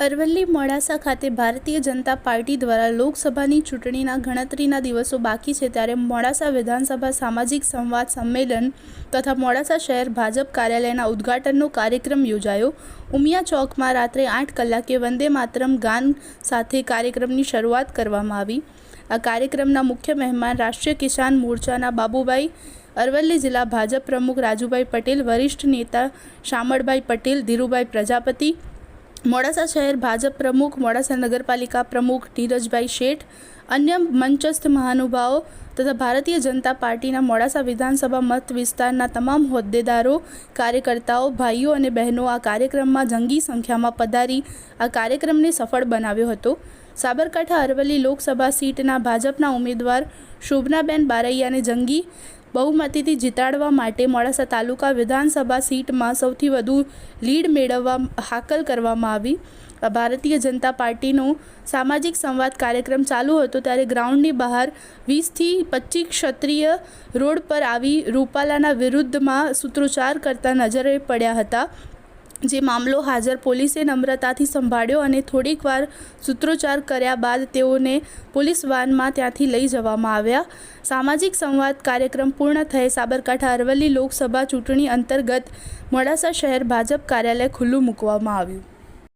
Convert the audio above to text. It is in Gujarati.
અરવલ્લી મોડાસા ખાતે ભારતીય જનતા પાર્ટી દ્વારા લોકસભાની ચૂંટણીના ગણતરીના દિવસો બાકી છે ત્યારે મોડાસા વિધાનસભા સામાજિક સંવાદ સંમેલન તથા મોડાસા શહેર ભાજપ કાર્યાલયના ઉદ્ઘાટનનો કાર્યક્રમ યોજાયો। ઉમિયા ચોકમાં રાત્રે 8 કલાકે વંદે માતરમ ગાન સાથે કાર્યક્રમની શરૂઆત કરવામાં આવી। આ કાર્યક્રમના મુખ્ય મહેમાન રાષ્ટ્રીય કિસાન મોરચાના બાબુભાઈ, અરવલ્લી જિલ્લા ભાજપ પ્રમુખ રાજુભાઈ પટેલ, વરિષ્ઠ નેતા શામળભાઈ પટેલ, ધીરુભાઈ પ્રજાપતિ, મોડાસા શહેર ભાજપ પ્રમુખ, મોડાસા નગરપાલિકા પ્રમુખ ધીરજભાઈ શેઠ, અન્ય મંચસ્થ મહાનુભાવો તથા ભારતીય જનતા પાર્ટીના મોડાસા વિધાનસભા મત વિસ્તારના તમામ હોદ્દેદારો, કાર્યકર્તાઓ, ભાઈઓ અને બહેનો આ કાર્યક્રમમાં જંગી સંખ્યામાં પધારી આ કાર્યક્રમને સફળ બનાવ્યો હતો। સાબરકાંઠા અરવલ્લી લોકસભા સીટના ભાજપના ઉમેદવાર શોભનાબેન બારૈયાને જંગી બહુમતીથી જીતાડવા માટે મોડાસા તાલુકા વિધાનસભા સીટમાં સૌથી વધુ લીડ મેળવવા હાકલ કરવામાં આવી। ભારતીય જનતા પાર્ટીનો સામાજિક સંવાદ કાર્યક્રમ ચાલુ હતો ત્યારે ગ્રાઉન્ડની બહાર 20 થી 25 ક્ષત્રિય રોડ પર આવી રૂપાલાના વિરુદ્ધમાં સૂત્રોચ્ચાર કરતા નજરે પડ્યા હતા। જે મામલો હાજર પોલીસે નમ્રતાથી સંભાળ્યો અને થોડીક વાર સૂત્રોચ્ચાર કર્યા બાદ તેઓને પોલીસ વાનમાં ત્યાંથી લઈ જવામાં આવ્યા। સામાજિક સંવાદ કાર્યક્રમ પૂર્ણ થયે સાબરકાંઠા અરવલ્લી લોકસભા ચૂંટણી અંતર્ગત મોડાસા શહેર ભાજપ કાર્યાલય ખુલ્લું મૂકવામાં આવ્યું।